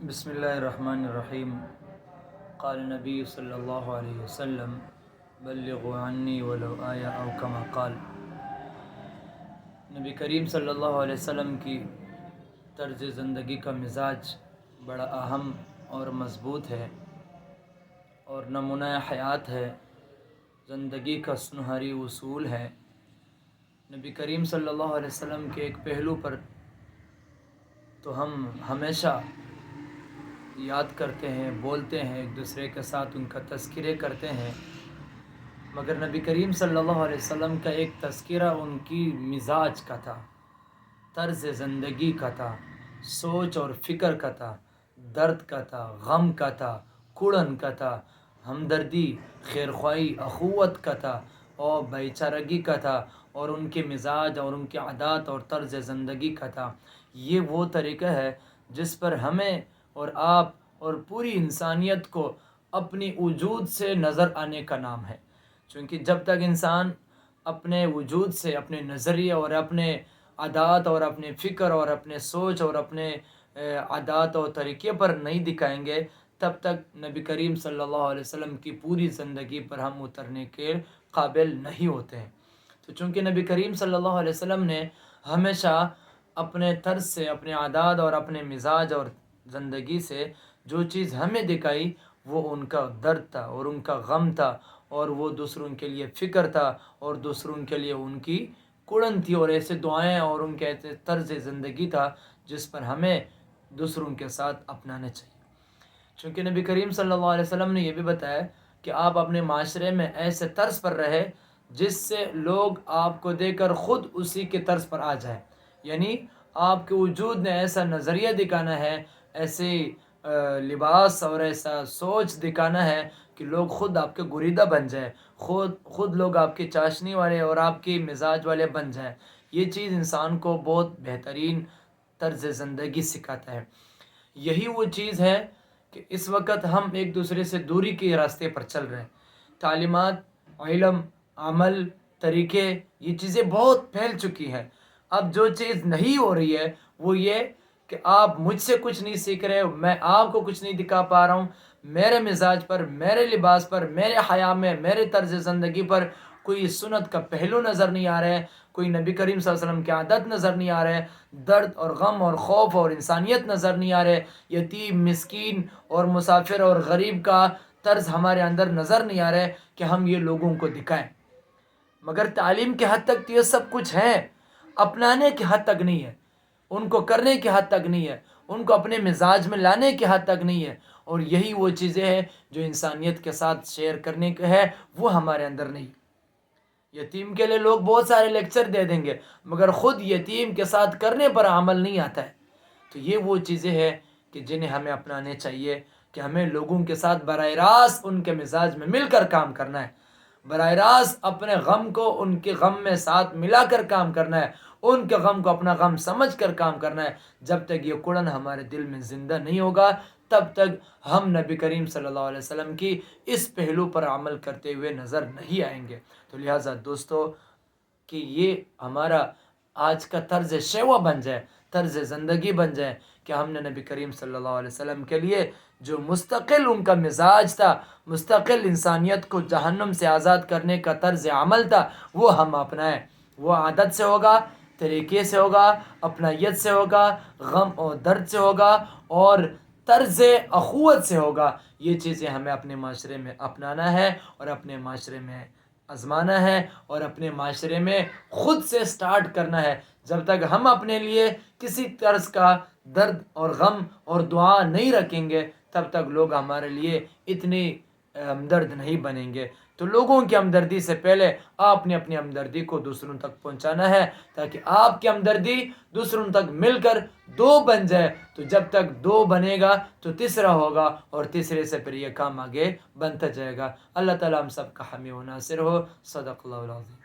بسم اللہ الرحمن الرحیم قال نبی صلی اللہ علیہ وسلم بلغوا عنی ولو آیہ او کما قال۔ نبی کریم صلی اللہ علیہ وسلم کی طرز زندگی کا مزاج بڑا اہم اور مضبوط ہے اور نمونہ حیات ہے، زندگی کا سنہری اصول ہے۔ نبی کریم صلی اللہ علیہ وسلم کے ایک پہلو پر تو ہم ہمیشہ یاد کرتے ہیں، بولتے ہیں، ایک دوسرے کے ساتھ ان کا تذکرے کرتے ہیں، مگر نبی کریم صلی اللہ علیہ وسلم کا ایک تذکرہ ان کی مزاج کا تھا، طرز زندگی کا تھا، سوچ اور فکر کا تھا، درد کا تھا، غم کا تھا، کڑن کا تھا، ہمدردی، خیرخواہی، اخوت کا تھا اور بھائی چارگی کا تھا، اور ان کے مزاج اور ان کے عادات اور طرز زندگی کا تھا۔ یہ وہ طریقہ ہے جس پر ہمیں اور آپ اور پوری انسانیت کو اپنی وجود سے نظر آنے کا نام ہے، چونکہ جب تک انسان اپنے وجود سے، اپنے نظریے اور اپنے عادات اور اپنے فکر اور اپنے سوچ اور اپنے عادات اور طریقے پر نہیں دکھائیں گے، تب تک نبی کریم صلی اللہ علیہ وسلم کی پوری زندگی پر ہم اترنے کے قابل نہیں ہوتے ہیں۔ تو چونکہ نبی کریم صلی اللہ علیہ وسلم نے ہمیشہ اپنے طرز سے، اپنے عادات اور اپنے مزاج اور زندگی سے جو چیز ہمیں دکھائی وہ ان کا درد تھا اور ان کا غم تھا، اور وہ دوسروں کے لیے فکر تھا اور دوسروں کے لیے ان کی کڑن تھی، اور ایسے دعائیں اور ان کے ایسے طرز زندگی تھا جس پر ہمیں دوسروں کے ساتھ اپنانا چاہیے۔ چونکہ نبی کریم صلی اللہ علیہ وسلم نے یہ بھی بتایا کہ آپ اپنے معاشرے میں ایسے طرز پر رہے جس سے لوگ آپ کو دیکھ کر خود اسی کے طرز پر آ جائیں، یعنی آپ کے وجود نے ایسا نظریہ دکھانا ہے، ایسے لباس اور ایسا سوچ دکھانا ہے کہ لوگ خود آپ کے گریدہ بن جائے، خود لوگ آپ کے چاشنی والے اور آپ کے مزاج والے بن جائیں۔ یہ چیز انسان کو بہت بہترین طرز زندگی سکھاتا ہے۔ یہی وہ چیز ہے کہ اس وقت ہم ایک دوسرے سے دوری کے راستے پر چل رہے ہیں۔ تعلیمات، علم، عمل، طریقے، یہ چیزیں بہت پھیل چکی ہیں۔ اب جو چیز نہیں ہو رہی ہے وہ یہ کہ آپ مجھ سے کچھ نہیں سیکھ رہے، میں آپ کو کچھ نہیں دکھا پا رہا ہوں، میرے مزاج پر، میرے لباس پر، میرے حیا میں، میرے طرز زندگی پر کوئی سنت کا پہلو نظر نہیں آ رہا ہے، کوئی نبی کریم صلی اللہ علیہ وسلم کی عادت نظر نہیں آ رہا ہے، درد اور غم اور خوف اور انسانیت نظر نہیں آ رہے، یتیم، مسکین اور مسافر اور غریب کا طرز ہمارے اندر نظر نہیں آ رہا ہے کہ ہم یہ لوگوں کو دکھائیں۔ مگر تعلیم کے حد تک تو یہ سب کچھ ہیں، اپنانے کی حد تک نہیں ہے، ان کو کرنے کی حد تک نہیں ہے، ان کو اپنے مزاج میں لانے کی حد تک نہیں ہے، اور یہی وہ چیزیں ہیں جو انسانیت کے ساتھ شیئر کرنے کے ہے، وہ ہمارے اندر نہیں۔ یتیم کے لیے لوگ بہت سارے لیکچر دے دیں گے مگر خود یتیم کے ساتھ کرنے پر عمل نہیں آتا ہے۔ تو یہ وہ چیزیں ہیں کہ جنہیں ہمیں اپنانے چاہیے کہ ہمیں لوگوں کے ساتھ براہ راست ان کے مزاج میں مل کر کام کرنا ہے، براہ راست اپنے غم کو ان کے غم میں ساتھ ملا کر کام کرنا ہے، ان کے غم کو اپنا غم سمجھ کر کام کرنا ہے۔ جب تک یہ کڑن ہمارے دل میں زندہ نہیں ہوگا تب تک ہم نبی کریم صلی اللہ علیہ وسلم کی اس پہلو پر عمل کرتے ہوئے نظر نہیں آئیں گے۔ تو لہٰذا دوستو کہ یہ ہمارا آج کا طرز شیوا بن جائے، طرز زندگی بن جائے کہ ہم نے نبی کریم صلی اللہ علیہ وسلم کے لیے جو مستقل ان کا مزاج تھا، مستقل انسانیت کو جہنم سے آزاد کرنے کا طرز عمل تھا، وہ ہم اپنائیں۔ وہ عادت سے ہوگا، طریقے سے ہوگا، اپنائیت سے ہوگا، غم اور درد سے ہوگا، اور طرز اخوت سے ہوگا۔ یہ چیزیں ہمیں اپنے معاشرے میں اپنانا ہے اور اپنے معاشرے میں آزمانا ہے اور اپنے معاشرے میں خود سے سٹارٹ کرنا ہے۔ جب تک ہم اپنے لیے کسی طرز کا درد اور غم اور دعا نہیں رکھیں گے تب تک لوگ ہمارے لیے اتنی ہمدرد نہیں بنیں گے۔ تو لوگوں کی ہمدردی سے پہلے آپ نے اپنی ہمدردی کو دوسروں تک پہنچانا ہے تاکہ آپ کی ہمدردی دوسروں تک مل کر دو بن جائے۔ تو جب تک دو بنے گا تو تیسرا ہوگا اور تیسرے سے پھر یہ کام آگے بنتا جائے گا۔ اللہ تعالیٰ ہم سب کا حامی و ناصر ہو۔ صدق اللہ العظیم۔